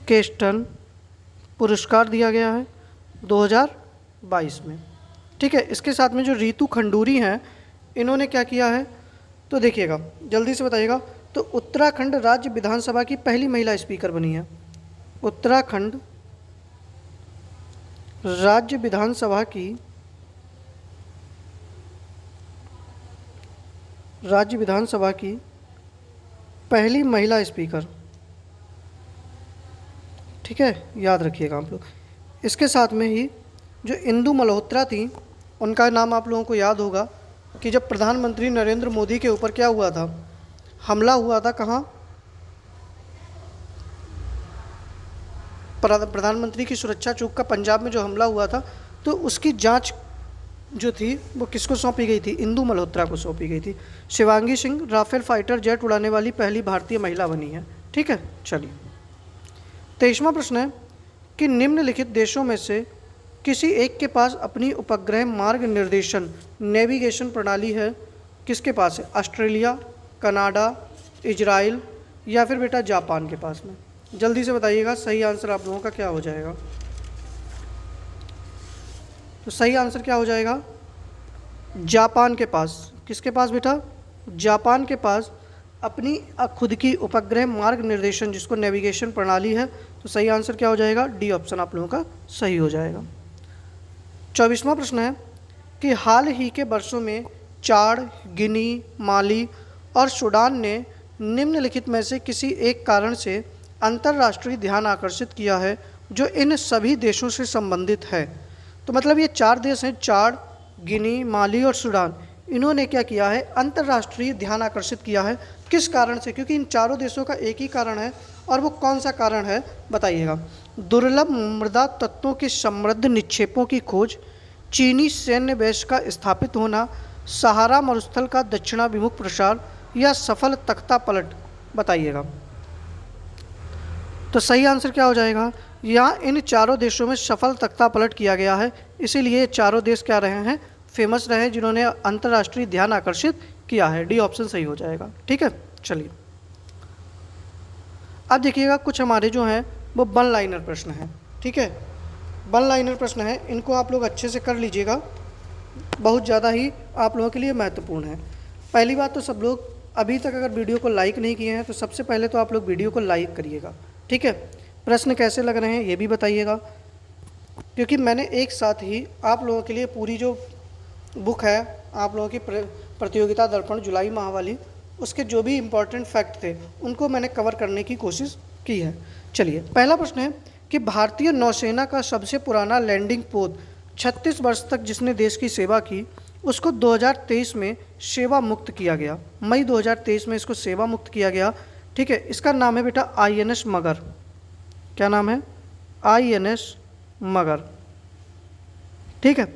केस्टन पुरस्कार दिया गया है 2022 में, ठीक है। इसके साथ में जो रीतू खंडूरी हैं, इन्होंने क्या किया है? तो देखिएगा, जल्दी से बताइएगा। तो उत्तराखंड राज्य विधानसभा की पहली महिला स्पीकर बनी है। उत्तराखंड राज्य विधानसभा की पहली महिला स्पीकर, ठीक है, याद रखिएगा आप लोग। इसके साथ में ही जो इंदु मल्होत्रा थी, उनका नाम आप लोगों को याद होगा कि जब प्रधानमंत्री नरेंद्र मोदी के ऊपर क्या हुआ था? हमला हुआ था। कहाँ? प्रधानमंत्री की सुरक्षा चूक का पंजाब में जो हमला हुआ था, तो उसकी जांच जो थी वो किसको सौंपी गई थी? इंदु मल्होत्रा को सौंपी गई थी। Shivangi Singh Rafale fighter jet उड़ाने वाली पहली भारतीय महिला बनी है, ठीक है। चलिए, 23वां प्रश्न है कि निम्नलिखित देशों में से किसी एक के पास अपनी उपग्रह मार्ग निर्देशन नेविगेशन प्रणाली है। किसके पास है? ऑस्ट्रेलिया, कनाडा, इजराइल या फिर बेटा जापान के पास में? जल्दी से बताइएगा, सही आंसर आप लोगों का क्या हो जाएगा? तो सही आंसर क्या हो जाएगा? जापान के पास। किसके पास बेटा? जापान के पास अपनी खुद की उपग्रह मार्ग निर्देशन, जिसको नेविगेशन प्रणाली है। तो सही आंसर क्या हो जाएगा? डी ऑप्शन आप लोगों का सही हो जाएगा। 24वां प्रश्न है कि हाल ही के वर्षों में चाड, गिनी, माली और सूडान ने निम्नलिखित में से किसी एक कारण से अंतर्राष्ट्रीय ध्यान आकर्षित किया है जो इन सभी देशों से संबंधित है। तो मतलब ये 4 देश हैं, चाड, गिनी, माली और सूडान। इन्होंने क्या किया है? अंतर्राष्ट्रीय ध्यान आकर्षित किया है। किस कारण से? क्योंकि इन चारों देशों का एक ही कारण है, और वो कौन सा कारण है बताइएगा। दुर्लभ मृदा तत्वों के समृद्ध निक्षेपों की खोज, चीनी सैन्य बेस का स्थापित होना, सहारा मरुस्थल का दक्षिणाभिमुख प्रसार या सफल तख्ता पलट? बताइएगा। तो सही आंसर क्या हो जाएगा? यहाँ इन चारों देशों में सफल तख्ता पलट किया गया है, इसीलिए ये चारों देश क्या रहे हैं? फेमस रहे, जिन्होंने अंतर्राष्ट्रीय ध्यान आकर्षित किया है। डी ऑप्शन सही हो जाएगा, ठीक है। चलिए, अब देखिएगा, कुछ हमारे जो हैं वो वन लाइनर प्रश्न हैं, ठीक है। वन लाइनर प्रश्न है, इनको आप लोग अच्छे से कर लीजिएगा, बहुत ज़्यादा ही आप लोगों के लिए महत्वपूर्ण है। पहली बात तो सब लोग अभी तक अगर वीडियो को लाइक नहीं किए हैं तो सबसे पहले तो आप लोग वीडियो को लाइक करिएगा, ठीक है। प्रश्न कैसे लग रहे हैं ये भी बताइएगा, क्योंकि मैंने एक साथ ही आप लोगों के लिए पूरी जो बुक है आप लोगों की प्रतियोगिता दर्पण जुलाई माह वाली, उसके जो भी इम्पोर्टेंट फैक्ट थे उनको मैंने कवर करने की कोशिश की है। चलिए, पहला प्रश्न है कि भारतीय नौसेना का सबसे पुराना लैंडिंग पोत 36 वर्ष तक जिसने देश की सेवा की, उसको 2023 में सेवा मुक्त किया गया। मई 2023 में इसको सेवा मुक्त किया गया, ठीक है। इसका नाम है बेटा INS मगर। क्या नाम है? INS मगर, ठीक है।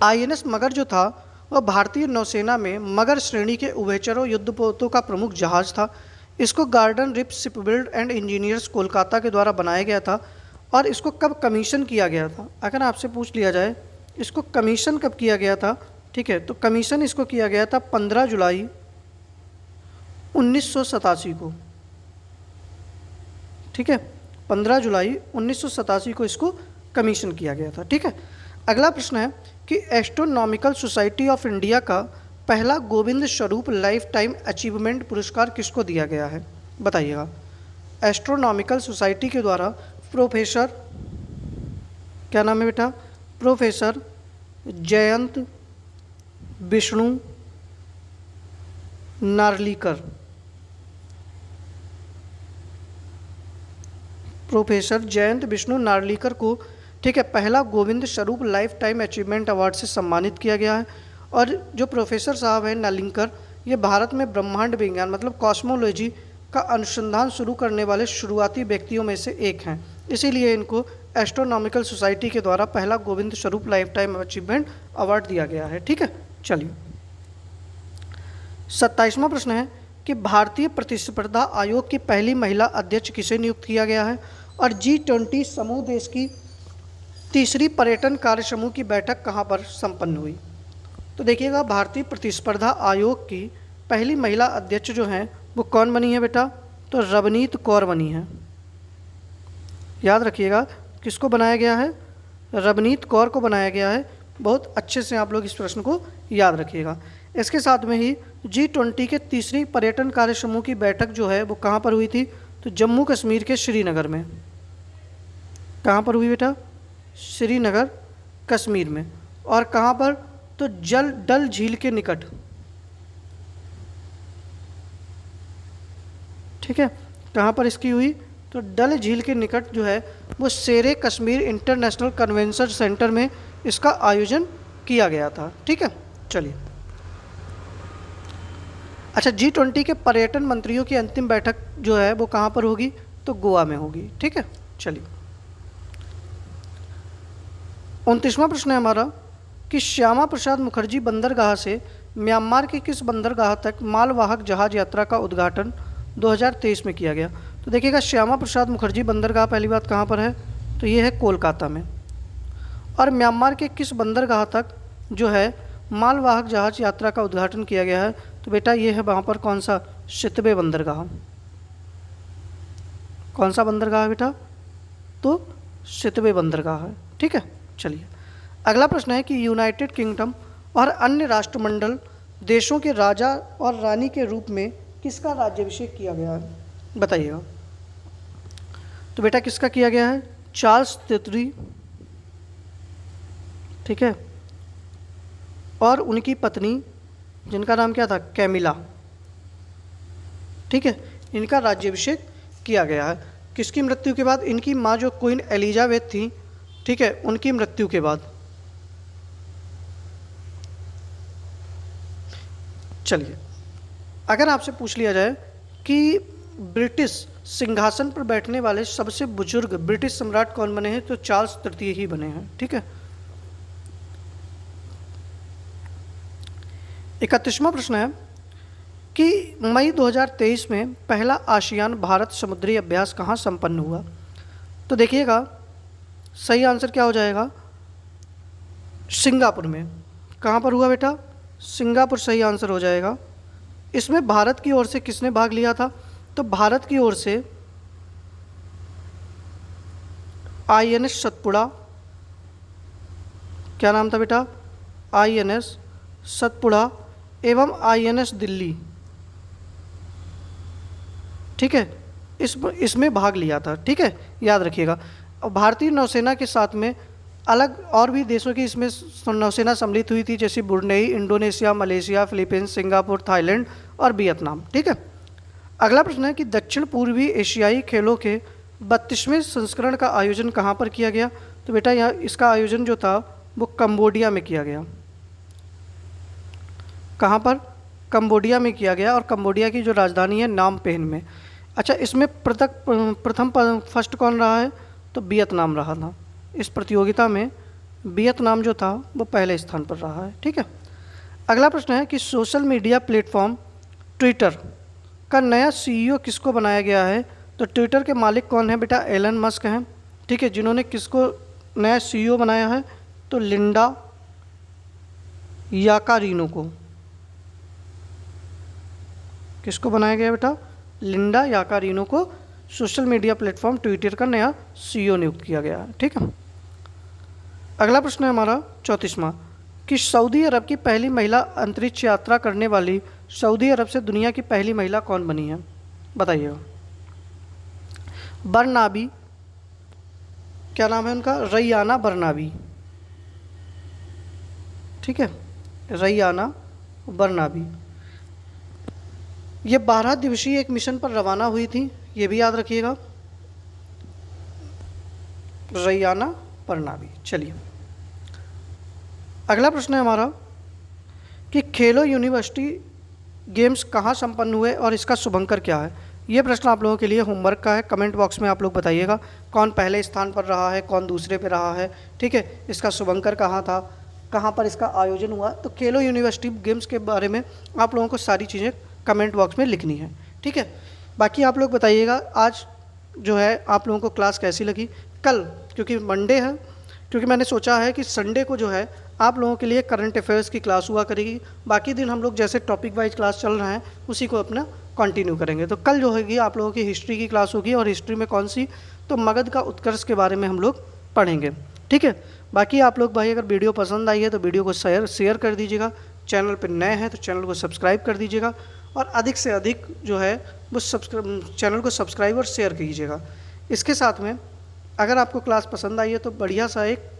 INS मगर जो था वह भारतीय नौसेना में मगर श्रेणी के उभयचरों युद्धपोतों का प्रमुख जहाज था। इसको Garden Reach Shipbuilders and Engineers Kolkata के द्वारा बनाया गया था। और इसको कब कमीशन किया गया था? अगर आपसे पूछ लिया जाए इसको कमीशन कब किया गया था, ठीक है, तो कमीशन इसको किया गया था 15 जुलाई 1987 को, ठीक है। 15 जुलाई 1987 को इसको कमीशन किया गया था, ठीक है। अगला प्रश्न है कि एस्ट्रोनॉमिकल सोसाइटी ऑफ इंडिया का पहला Govind Swarup life time achievement पुरस्कार किसको दिया गया है? बताइएगा। एस्ट्रोनॉमिकल सोसाइटी के द्वारा प्रोफेसर, क्या नाम है बेटा? प्रोफेसर जयंत विष्णु नार्लिकर, प्रोफेसर जयंत विष्णु नार्लिकर को, ठीक है, पहला Govind Swarup life time achievement award से सम्मानित किया गया है। और जो प्रोफेसर साहब हैं नार्लिकर, ये भारत में ब्रह्मांड विज्ञान मतलब कॉस्मोलॉजी का अनुसंधान शुरू करने वाले शुरुआती व्यक्तियों में से एक हैं। इसीलिए इनको एस्ट्रोनॉमिकल सोसाइटी के द्वारा पहला Govind Swarup life time achievement award दिया गया है। ठीक है, चलिए 27वां प्रश्न है कि भारतीय प्रतिस्पर्धा आयोग की पहली महिला अध्यक्ष किसे नियुक्त किया गया है। और G20 समूह देश की तीसरी पर्यटन कार्य समूह की बैठक कहाँ पर संपन्न हुई। तो देखिएगा, भारतीय प्रतिस्पर्धा आयोग की पहली महिला अध्यक्ष जो हैं वो कौन बनी है बेटा, तो रवनीत कौर बनी है। याद रखिएगा, किसको बनाया गया है, रवनीत कौर को बनाया गया है। बहुत अच्छे से आप लोग इस प्रश्न को याद रखिएगा। इसके साथ में ही G20 के तीसरी पर्यटन कार्य समूह की बैठक जो है वो कहाँ पर हुई थी, तो जम्मू कश्मीर के श्रीनगर में। कहाँ पर हुई बेटा, श्रीनगर कश्मीर में। और कहाँ पर, तो डल झील के निकट। ठीक है, कहाँ पर इसकी हुई, तो डल झील के निकट जो है वो शेरे कश्मीर इंटरनेशनल कन्वेंशन सेंटर में इसका आयोजन किया गया था। ठीक है, चलिए अच्छा, G20 के पर्यटन मंत्रियों की अंतिम बैठक जो है वो कहाँ पर होगी, तो गोवा में होगी। ठीक है, चलिए 29वां प्रश्न है हमारा कि श्यामा प्रसाद मुखर्जी बंदरगाह से म्यांमार के किस बंदरगाह तक मालवाहक जहाज यात्रा का उद्घाटन 2023 में किया गया। तो देखिएगा, श्यामा प्रसाद मुखर्जी बंदरगाह पहली बात कहाँ पर है, तो ये है कोलकाता में। और म्यांमार के किस बंदरगाह तक जो है मालवाहक जहाज यात्रा का उद्घाटन किया गया है, तो बेटा ये है वहाँ पर कौन सा, सितवे बंदरगाह। कौन सा बंदरगाह है बेटा, तो सितवे बंदरगाह है। ठीक है, चलिए अगला प्रश्न है कि यूनाइटेड किंगडम और अन्य राष्ट्रमंडल देशों के राजा और रानी के रूप में किसका राज्याभिषेक किया गया है, बताइएगा। तो बेटा किसका किया गया है, चार्ल्स तृतीय, ठीक है, और उनकी पत्नी जिनका नाम क्या था, कैमिला। ठीक है, इनका राज्याभिषेक किया गया है। किसकी मृत्यु के बाद, इनकी माँ जो क्वीन एलिजाबेथ थी, ठीक है, उनकी मृत्यु के बाद। चलिए अगर आपसे पूछ लिया जाए कि ब्रिटिश सिंहासन पर बैठने वाले सबसे बुजुर्ग ब्रिटिश सम्राट कौन बने हैं, तो चार्ल्स तृतीय ही बने हैं। ठीक है, 31वां प्रश्न है कि मई 2023 में पहला आसियान भारत समुद्री अभ्यास कहाँ संपन्न हुआ। तो देखिएगा, सही आंसर क्या हो जाएगा, सिंगापुर में। कहाँ पर हुआ बेटा, सिंगापुर सही आंसर हो जाएगा। इसमें भारत की ओर से किसने भाग लिया था, तो भारत की ओर से INS सतपुड़ा, क्या नाम था बेटा, INS सतपुड़ा एवं INS दिल्ली, ठीक है, इसमें भाग लिया था। ठीक है, याद रखिएगा। और भारतीय नौसेना के साथ में अलग और भी देशों की इसमें नौसेना सम्मिलित हुई थी, जैसे Brunei, Indonesia, Malaysia, Philippines, Singapore, Thailand और वियतनाम। ठीक है, अगला प्रश्न है कि दक्षिण पूर्वी एशियाई खेलों के 32वें संस्करण का आयोजन कहाँ पर किया गया। तो बेटा यहाँ इसका आयोजन जो था वो कंबोडिया में किया गया। कहाँ पर, कंबोडिया में किया गया। और कंबोडिया की जो राजधानी है नामपेन में। अच्छा, इसमें प्रथम फर्स्ट कौन रहा है, तो वियतनाम रहा था। इस प्रतियोगिता में वियतनाम जो था वो पहले स्थान पर रहा है। ठीक है, अगला प्रश्न है कि सोशल मीडिया प्लेटफॉर्म ट्विटर का नया CEO किसको बनाया गया है। तो ट्विटर के मालिक कौन है बेटा, एलन मस्क हैं। ठीक है, जिन्होंने किसको नया CEO बनाया है, तो लिंडा याकारिनो को। किसको बनाया गया बेटा, लिंडा याकारिनो को सोशल मीडिया प्लेटफॉर्म ट्विटर का नया CEO नियुक्त किया गया है। ठीक है, अगला प्रश्न है हमारा 34वां कि सऊदी अरब की पहली महिला अंतरिक्ष यात्रा करने वाली सऊदी अरब से दुनिया की पहली महिला कौन बनी है, बताइएगा। बरनाबी, क्या नाम है उनका, रैयाना बरनाबी। ठीक है, रैयाना बरनाबी। ये 12 दिवसीय एक मिशन पर रवाना हुई थी, ये भी याद रखिएगा, रैयाना परनावी। चलिए अगला प्रश्न है हमारा कि खेलो यूनिवर्सिटी गेम्स कहाँ संपन्न हुए और इसका शुभंकर क्या है। ये प्रश्न आप लोगों के लिए होमवर्क का है। कमेंट बॉक्स में आप लोग बताइएगा कौन पहले स्थान पर रहा है, कौन दूसरे पे रहा है, ठीक है। इसका शुभंकर कहाँ था, कहाँ पर इसका आयोजन हुआ। तो खेलो यूनिवर्सिटी गेम्स के बारे में आप लोगों को सारी चीज़ें कमेंट बॉक्स में लिखनी है, ठीक है। बाकी आप लोग बताइएगा आज जो है आप लोगों को क्लास कैसी लगी। कल क्योंकि मंडे है, क्योंकि मैंने सोचा है कि संडे को जो है आप लोगों के लिए करंट अफेयर्स की क्लास हुआ करेगी। बाकी दिन हम लोग जैसे टॉपिक वाइज क्लास चल रहा है उसी को अपना कंटिन्यू करेंगे। तो कल जो होगी आप लोगों की हिस्ट्री की क्लास होगी, और हिस्ट्री में कौन सी, तो मगध का उत्कर्ष के बारे में हम लोग पढ़ेंगे, ठीक है। बाकी आप लोग भाई अगर वीडियो पसंद आई है तो वीडियो को शेयर कर दीजिएगा। चैनल पर नए हैं तो चैनल को सब्सक्राइब कर दीजिएगा, और अधिक से अधिक जो है वो चैनल को सब्सक्राइब और शेयर कीजिएगा। इसके साथ में अगर आपको क्लास पसंद आई है तो बढ़िया सा एक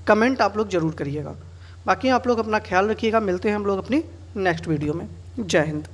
कमेंट आप लोग ज़रूर करिएगा। बाकी आप लोग अपना ख्याल रखिएगा। मिलते हैं हम लोग अपनी नेक्स्ट वीडियो में। जय हिंद।